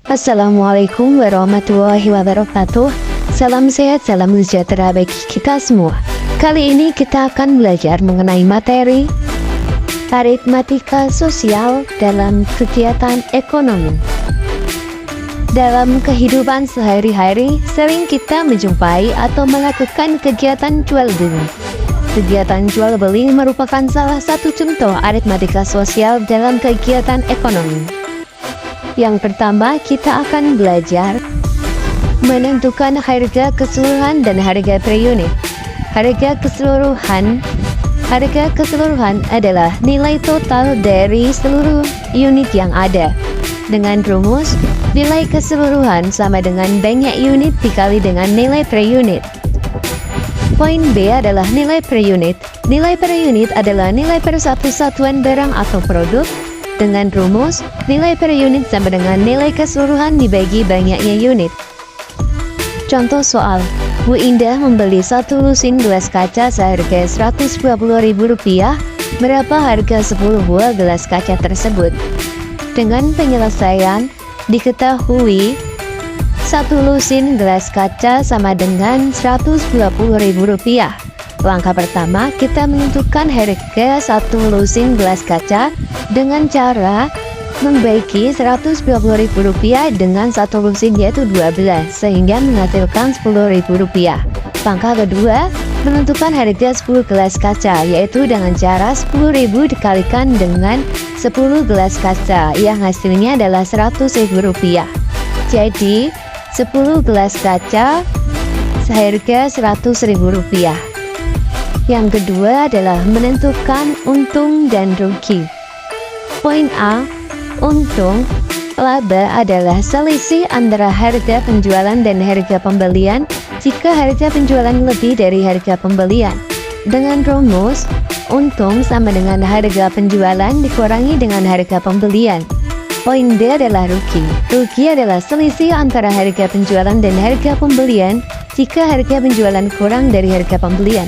Assalamualaikum warahmatullahi wabarakatuh. Salam sehat, salam sejahtera bagi kita semua. Kali ini kita akan belajar mengenai materi aritmatika sosial dalam kegiatan ekonomi. Dalam kehidupan sehari-hari, sering kita menjumpai atau melakukan kegiatan jual beli. Kegiatan jual beli merupakan salah satu contoh aritmatika sosial dalam kegiatan ekonomi. Yang pertama, kita akan belajar menentukan harga keseluruhan dan harga per unit. Harga keseluruhan adalah nilai total dari seluruh unit yang ada. Dengan rumus, nilai keseluruhan sama dengan banyak unit dikali dengan nilai per unit. Poin B adalah nilai per unit. Nilai per unit adalah nilai per satu satuan barang atau produk. Dengan rumus, nilai per unit sama dengan nilai keseluruhan dibagi banyaknya unit. Contoh soal, Bu Indah membeli satu lusin gelas kaca seharga Rp120.000. Berapa harga 10 buah gelas kaca tersebut? Dengan penyelesaian, diketahui satu lusin gelas kaca sama dengan Rp120.000. Langkah pertama, kita menentukan harga satu lusin gelas kaca dengan cara membagi Rp120.000 dengan satu lusin yaitu 12, sehingga menghasilkan Rp10.000. Langkah kedua, menentukan harga 10 gelas kaca, yaitu dengan cara 10.000 dikalikan dengan 10 gelas kaca, yang hasilnya adalah Rp100.000. Jadi, 10 gelas kaca seharga Rp100.000. Yang kedua adalah menentukan untung dan rugi. Poin A, untung, laba adalah selisih antara harga penjualan dan harga pembelian jika harga penjualan lebih dari harga pembelian. Dengan rumus, untung sama dengan harga penjualan dikurangi dengan harga pembelian. Poin B adalah rugi. Rugi adalah selisih antara harga penjualan dan harga pembelian jika harga penjualan kurang dari harga pembelian.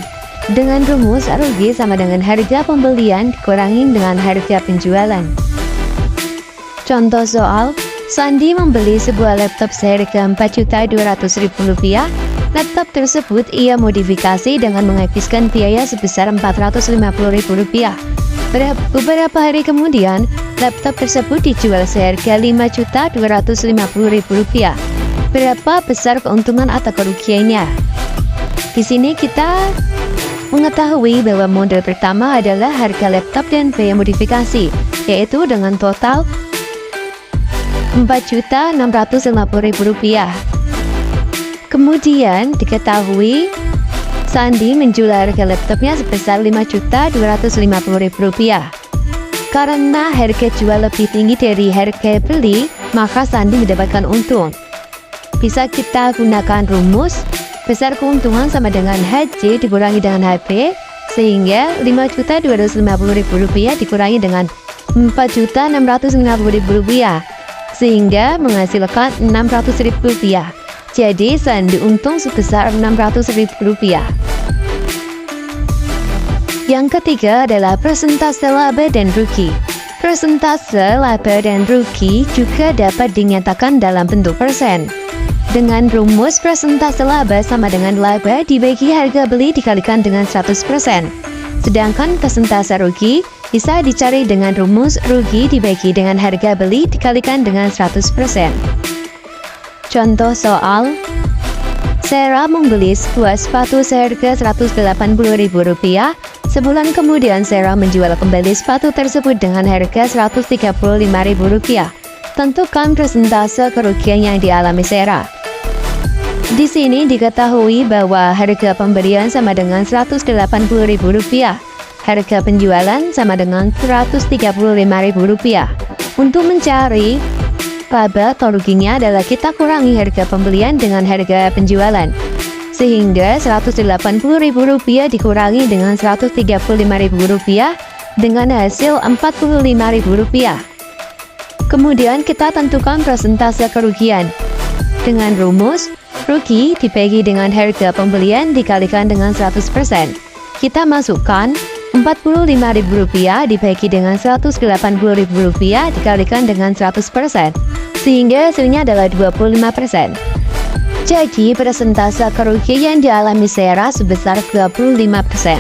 Dengan rumus, rugi sama dengan harga pembelian dikurangi dengan harga penjualan. Contoh soal, Sandi membeli sebuah laptop seharga Rp4.200.000. Laptop tersebut ia modifikasi dengan menghabiskan biaya sebesar Rp450.000. Beberapa hari kemudian, laptop tersebut dijual seharga Rp5.250.000. Berapa besar keuntungan atau kerugiannya? Di sini kita mengetahui bahwa model pertama adalah harga laptop dan biaya modifikasi, yaitu dengan total Rp4.650.000. Kemudian diketahui Sandi menjual harga laptopnya sebesar Rp5.250.000. Karena harga jual lebih tinggi dari harga beli, maka Sandi mendapatkan untung. Bisa kita gunakan rumus besar keuntungan sama dengan HJ dikurangi dengan HB, sehingga Rp5.250.000 dikurangi dengan Rp4.650.000, sehingga menghasilkan Rp600.000. Jadi Sandi untung sebesar Rp600.000. Yang ketiga adalah persentase laba dan rugi. Persentase laba dan rugi juga dapat dinyatakan dalam bentuk persen. Dengan rumus persentase laba sama dengan laba dibagi harga beli dikalikan dengan 100%. Sedangkan persentase rugi bisa dicari dengan rumus rugi dibagi dengan harga beli dikalikan dengan 100%. Contoh soal, Sarah membeli sebuah sepatu seharga Rp180.000. Sebulan kemudian Sarah menjual kembali sepatu tersebut dengan harga Rp135.000. Tentukan persentase kerugian yang dialami Sarah. Di sini diketahui bahwa harga pembelian sama dengan Rp180.000. Harga penjualan sama dengan Rp135.000. Untuk mencari laba atau ruginya adalah kita kurangi harga pembelian dengan harga penjualan. Sehingga Rp180.000 dikurangi dengan Rp135.000 dengan hasil Rp45.000. Kemudian kita tentukan persentase kerugian. Dengan rumus, rugi dibagi dengan harga pembelian dikalikan dengan 100%. Kita masukkan Rp45.000 dibagi dengan Rp180.000 dikalikan dengan 100%, sehingga hasilnya adalah 25%. Jadi, persentase kerugian yang dialami Sarah sebesar 25%.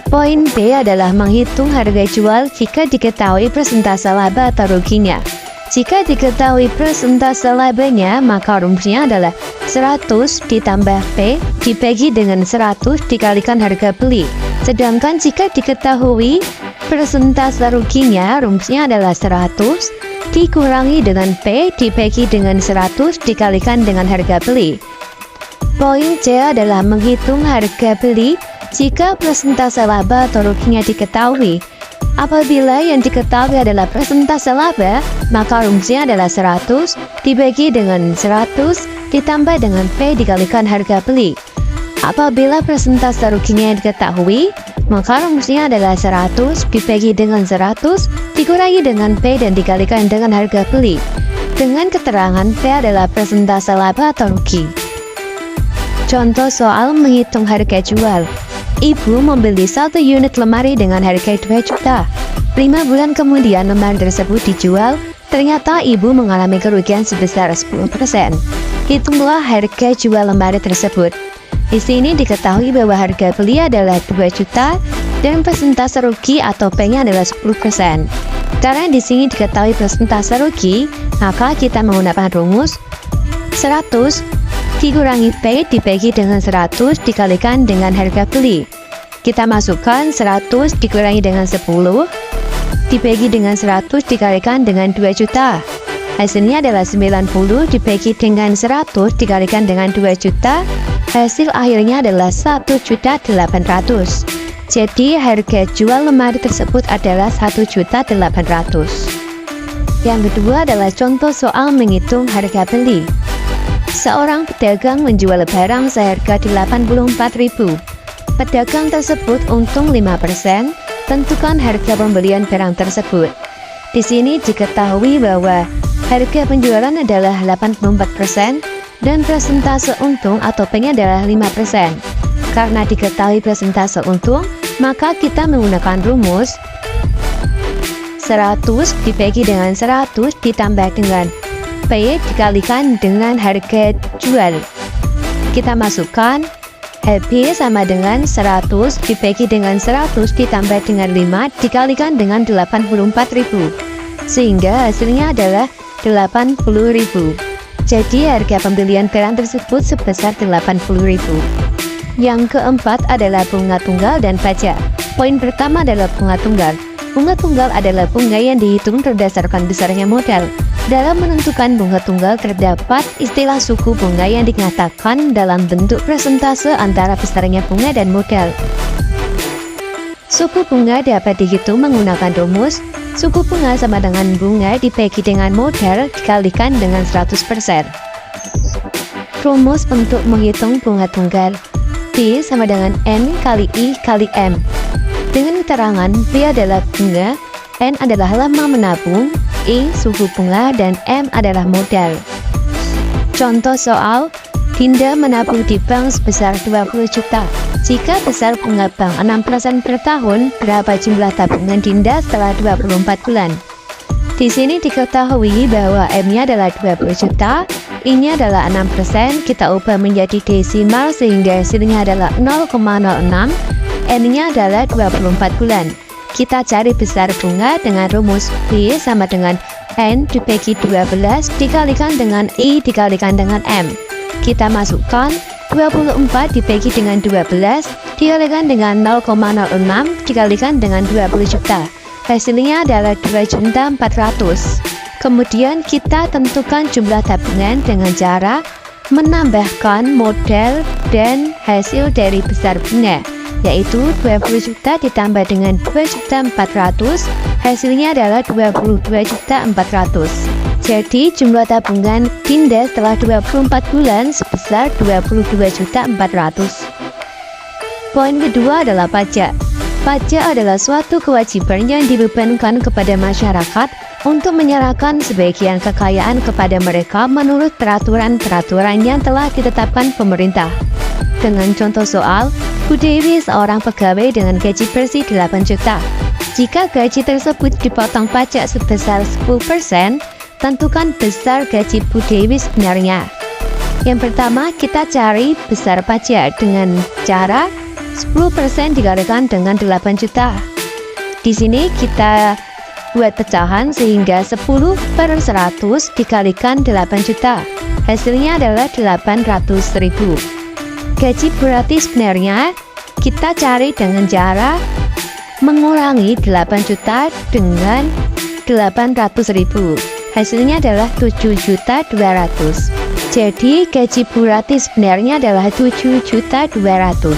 Poin B adalah menghitung harga jual jika diketahui persentase laba atau ruginya. Jika diketahui persentase labanya, maka rumusnya adalah 100 ditambah P dibagi dengan 100 dikalikan harga beli. Sedangkan jika diketahui persentase ruginya, rumusnya adalah 100 dikurangi dengan P dibagi dengan 100 dikalikan dengan harga beli. Poin C adalah menghitung harga beli jika persentase laba atau ruginya diketahui. Apabila yang diketahui adalah persentase laba, maka rumusnya adalah 100 dibagi dengan 100 ditambah dengan P dikalikan harga beli. Apabila persentase ruginya yang diketahui, maka rumusnya adalah 100 dibagi dengan 100 dikurangi dengan P dan dikalikan dengan harga beli. Dengan keterangan P adalah persentase laba atau rugi. Contoh soal menghitung harga jual. Ibu membeli 1 unit lemari dengan harga 2 juta. 5 bulan kemudian lemari tersebut dijual, ternyata ibu mengalami kerugian sebesar 10%. Hitunglah harga jual lemari tersebut. Di sini diketahui bahwa harga beli adalah 2 juta dan persentase rugi atau P-nya adalah 10%. Karena di sini diketahui persentase rugi, maka kita menggunakan rumus 100 dikurangi P dibagi dengan 100 dikalikan dengan harga beli. Kita masukkan 100 dikurangi dengan 10 dibagi dengan 100 dikalikan dengan 2 juta. Hasilnya adalah 90 dibagi dengan 100 dikalikan dengan 2 juta. Hasil akhirnya adalah 1.800.000. Jadi harga jual lemari tersebut adalah 1.800.000. Yang kedua adalah contoh soal menghitung harga beli. Seorang pedagang menjual barang seharga 84.000. Pedagang tersebut untung 5%. Tentukan harga pembelian barang tersebut. Di sini diketahui bahwa harga penjualan adalah 84% dan persentase untung atau P-nya adalah 5%. Karena diketahui persentase untung, maka kita menggunakan rumus 100 dibagi dengan 100 ditambah dengan P dikalikan dengan harga jual. Kita masukkan HP sama dengan 100 dibagi dengan 100 ditambah dengan 5 dikalikan dengan 84.000. Sehingga hasilnya adalah 80.000. Jadi harga pembelian barang tersebut sebesar 80.000. Yang keempat adalah bunga tunggal dan pajak. Poin pertama adalah bunga tunggal. Bunga tunggal adalah bunga yang dihitung berdasarkan besarnya modal. Dalam menentukan bunga tunggal terdapat istilah suku bunga yang dinyatakan dalam bentuk persentase antara besarnya bunga dan modal. Suku bunga dapat dihitung menggunakan rumus suku bunga sama dengan bunga dibagi dengan modal dikalikan dengan 100%. Rumus untuk menghitung bunga tunggal P sama dengan N kali I kali M. Dengan keterangan P adalah bunga, N adalah lama menabung, I suku bunga, dan M adalah modal. Contoh soal, Dinda menabung di bank sebesar 20 juta. Jika besar bunga bank 6% per tahun, berapa jumlah tabungan Dinda setelah 24 bulan? Di sini diketahui bahwa M-nya adalah 20 juta, I-nya adalah 6%, kita ubah menjadi desimal sehingga hasilnya adalah 0,06, N-nya adalah 24 bulan. Kita cari besar bunga dengan rumus P sama dengan N dibagi 12 dikalikan dengan I dikalikan dengan M. Kita masukkan 24 dibagi dengan 12 dikalikan dengan 0,06 dikalikan dengan 20 juta. Hasilnya adalah 2.400.000. Kemudian kita tentukan jumlah tabungan dengan cara menambahkan modal dan hasil dari besar bunga, yaitu 20 juta ditambah dengan 2.400.000, hasilnya adalah 22.400.000. Jadi jumlah tabungan Dinda setelah 24 bulan sebesar 22.400.000. Poin kedua adalah pajak. Pajak adalah suatu kewajiban yang dibebankan kepada masyarakat untuk menyerahkan sebagian kekayaan kepada mereka menurut peraturan-peraturan yang telah ditetapkan pemerintah. Dengan contoh soal, Bu Dewi seorang pegawai dengan gaji bersih 8 juta. Jika gaji tersebut dipotong pajak sebesar 10%, tentukan besar gaji Bu Dewi sebenarnya. Yang pertama, kita cari besar pajak dengan cara 10% dikalikan dengan 8 juta. Di sini kita buat pecahan sehingga 10/100 dikalikan 8 juta. Hasilnya adalah 800.000. Gaji berarti sebenarnya kita cari dengan cara mengurangi 8 juta dengan 800.000. Hasilnya adalah 7.200.000. Jadi gaji berarti sebenarnya adalah 7.200.000.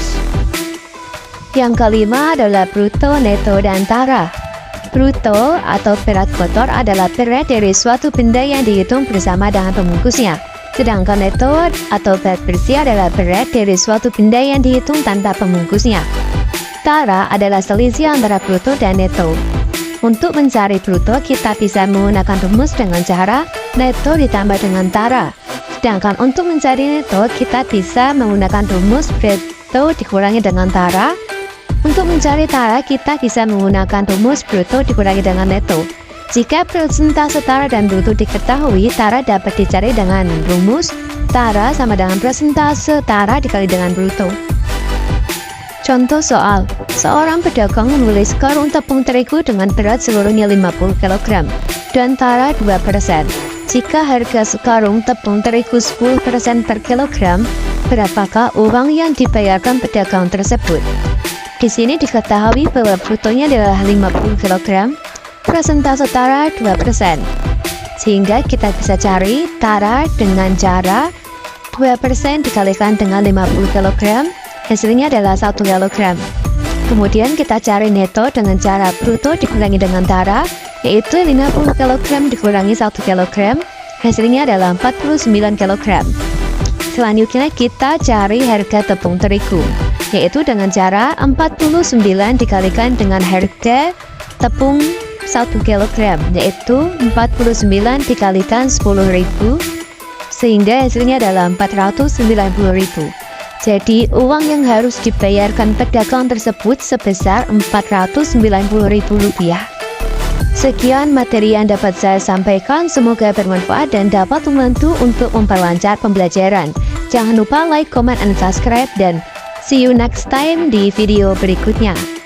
Yang kelima adalah bruto, neto, dan tara. Bruto atau berat kotor adalah berat dari suatu benda yang dihitung bersama dengan pembungkusnya. Sedangkan neto atau berat bersih adalah berat dari suatu benda yang dihitung tanpa pembungkusnya. Tara adalah selisih antara bruto dan neto. Untuk mencari bruto, kita bisa menggunakan rumus dengan cara neto ditambah dengan tara. Sedangkan untuk mencari neto, kita bisa menggunakan rumus bruto dikurangi dengan tara. Untuk mencari tara, kita bisa menggunakan rumus bruto dikurangi dengan neto. Jika persentase tara dan bruto diketahui, tara dapat dicari dengan rumus tara sama dengan persentase tara dikali dengan bruto. Contoh soal, seorang pedagang membeli sekarung tepung terigu dengan berat seluruhnya 50 kg dan tara 2%. Jika harga sekarung tepung terigu 10% per kilogram, berapakah uang yang dibayarkan pedagang tersebut? Di sini diketahui bahwa brutonya adalah 50 kg, persentase tara 2%. Sehingga kita bisa cari tara dengan cara 2% dikalikan dengan 50 kg, hasilnya adalah 1 kg. Kemudian kita cari neto dengan cara bruto dikurangi dengan tara, yaitu 50 kg dikurangi 1 kg, hasilnya adalah 49 kg. Selanjutnya kita cari harga tepung terigu, yaitu dengan cara 49 dikalikan dengan harga tepung 1 kg, yaitu 49 dikalikan 10.000, sehingga hasilnya adalah 490.000. Jadi uang yang harus dibayarkan pedagang tersebut sebesar 490.000 rupiah. Sekian materi yang dapat saya sampaikan, semoga bermanfaat dan dapat membantu untuk memperlancar pembelajaran. Jangan lupa like, comment, and subscribe, dan see you next time di video berikutnya.